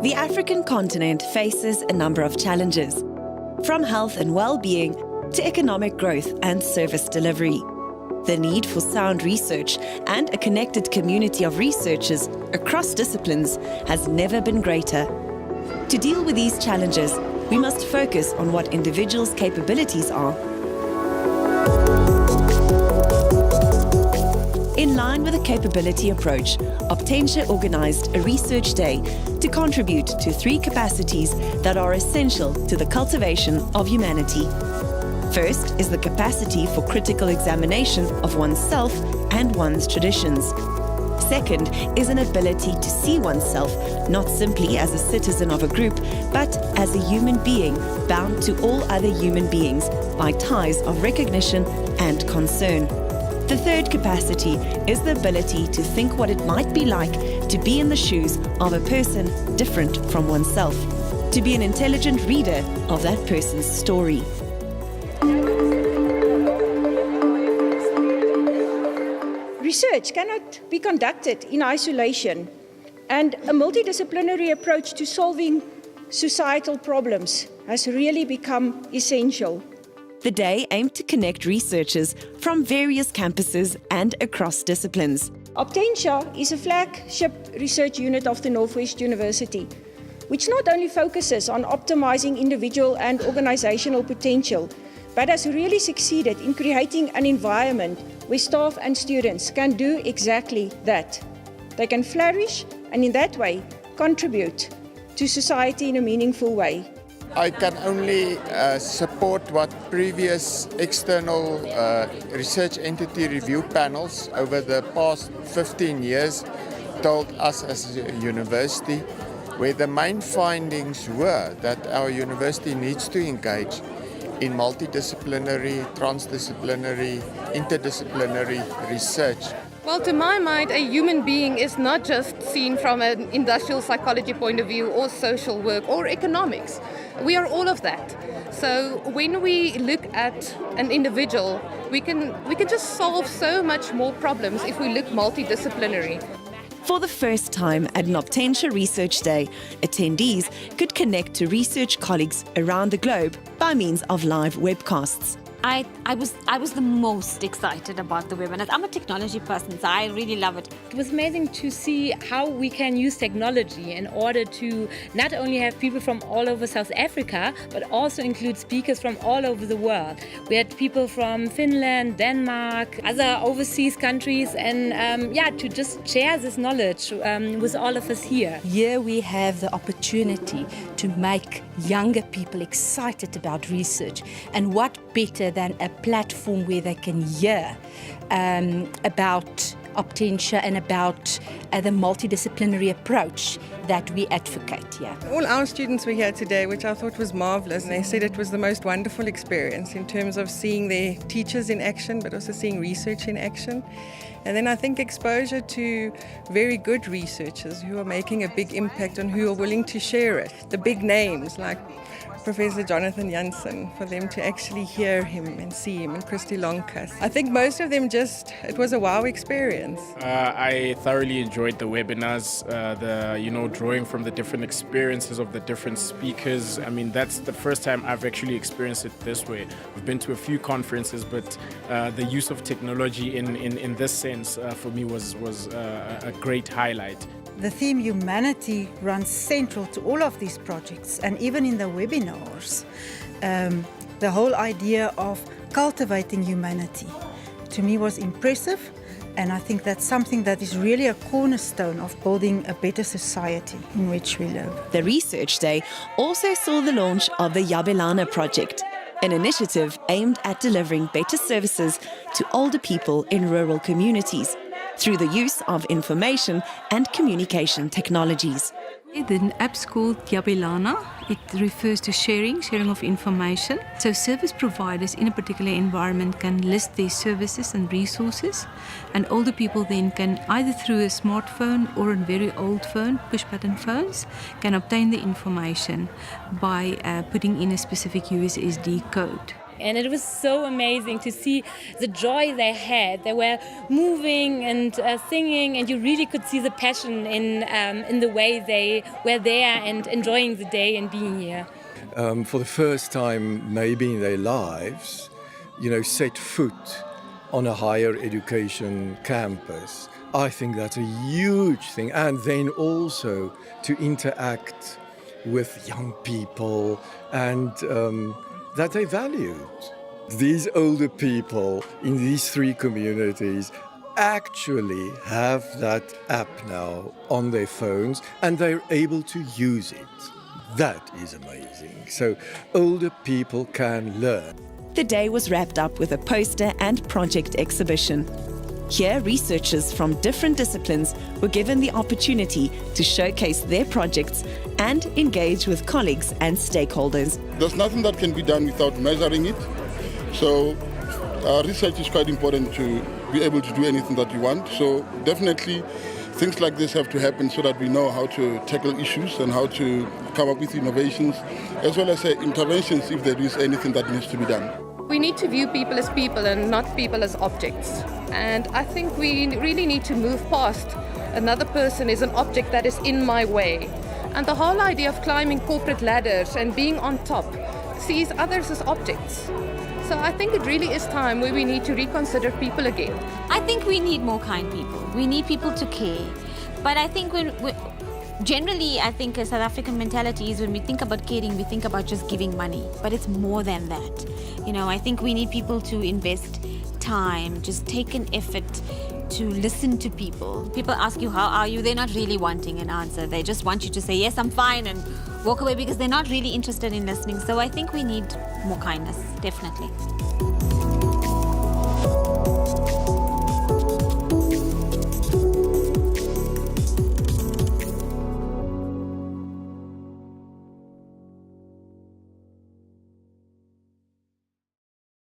The African continent faces a number of challenges, from health and well-being to economic growth and service delivery. The need for sound research and a connected community of researchers across disciplines has never been greater. To deal with these challenges, we must focus on what individuals' capabilities are. In line with a capability approach, Optentia organized a research day to contribute to 3 capacities that are essential to the cultivation of humanity. First is the capacity for critical examination of oneself and one's traditions. Second is an ability to see oneself not simply as a citizen of a group, but as a human being bound to all other human beings by ties of recognition and concern. The third capacity is the ability to think what it might be like to be in the shoes of a person different from oneself, to be an intelligent reader of that person's story. Research cannot be conducted in isolation, and a multidisciplinary approach to solving societal problems has really become essential. The day aimed to connect researchers from various campuses and across disciplines. Optentia is a flagship research unit of the Northwest University, which not only focuses on optimizing individual and organizational potential, but has really succeeded in creating an environment where staff and students can do exactly that. They can flourish and in that way contribute to society in a meaningful way. I can only support what previous external research entity review panels over the past 15 years told us as a university, where the main findings were that our university needs to engage in multidisciplinary, transdisciplinary, interdisciplinary research. Well, to my mind, a human being is not just seen from an industrial psychology point of view or social work or economics. We are all of that. So when we look at an individual, we can just solve so much more problems if we look multidisciplinary. For the first time at an Optentia Research Day, attendees could connect to research colleagues around the globe by means of live webcasts. I was the most excited about the webinars. I'm a technology person, so I really love it. It was amazing to see how we can use technology in order to not only have people from all over South Africa, but also include speakers from all over the world. We had people from Finland, Denmark, other overseas countries, and to just share this knowledge with all of us here. Here we have the opportunity to make younger people excited about research, and what better than a platform where they can hear about Optentia and about the multidisciplinary approach that we advocate here. All our students were here today, which I thought was marvelous. They said it was the most wonderful experience in terms of seeing their teachers in action, but also seeing research in action. And then I think exposure to very good researchers who are making a big impact and who are willing to share it. The big names like Professor Jonathan Jansen, for them to actually hear him and see him, and Christy Lonkas. I think most of them it was a wow experience. I thoroughly enjoyed the webinars, drawing from the different experiences of the different speakers. I mean, that's the first time I've actually experienced it this way. I've been to a few conferences, but the use of technology in this sense for me was a great highlight. The theme humanity runs central to all of these projects, and even in the webinars, the whole idea of cultivating humanity to me was impressive, and I think that's something that is really a cornerstone of building a better society in which we live. The Research Day also saw the launch of the Yabelana project, an initiative aimed at delivering better services to older people in rural communities through the use of information and communication technologies. The app's called Yabelana. It refers to sharing of information. So service providers in a particular environment can list their services and resources, and older people then can, either through a smartphone or a very old phone, push-button phones, can obtain the information by putting in a specific USSD code. And it was so amazing to see the joy they had. They were moving and singing, and you really could see the passion in the way they were there and enjoying the day and being here. For the first time, maybe in their lives, set foot on a higher education campus. I think that's a huge thing. And then also to interact with young people and that they valued. These older people in these 3 communities actually have that app now on their phones and they're able to use it. That is amazing. So older people can learn. The day was wrapped up with a poster and project exhibition. Here, researchers from different disciplines were given the opportunity to showcase their projects and engage with colleagues and stakeholders. There's nothing that can be done without measuring it. So research is quite important to be able to do anything that you want. So definitely things like this have to happen so that we know how to tackle issues and how to come up with innovations, as well as interventions if there is anything that needs to be done. We need to view people as people and not people as objects. And I think we really need to move past another person is an object that is in my way. And the whole idea of climbing corporate ladders and being on top sees others as objects. So I think it really is time where we need to reconsider people again. I think we need more kind people. We need people to care. But I think generally, I think a South African mentality is when we think about caring, we think about just giving money. But it's more than that. I think we need people to invest time, just take an effort to listen to people. People ask you, how are you? They're not really wanting an answer. They just want you to say, yes, I'm fine, and walk away because they're not really interested in listening. So I think we need more kindness, definitely.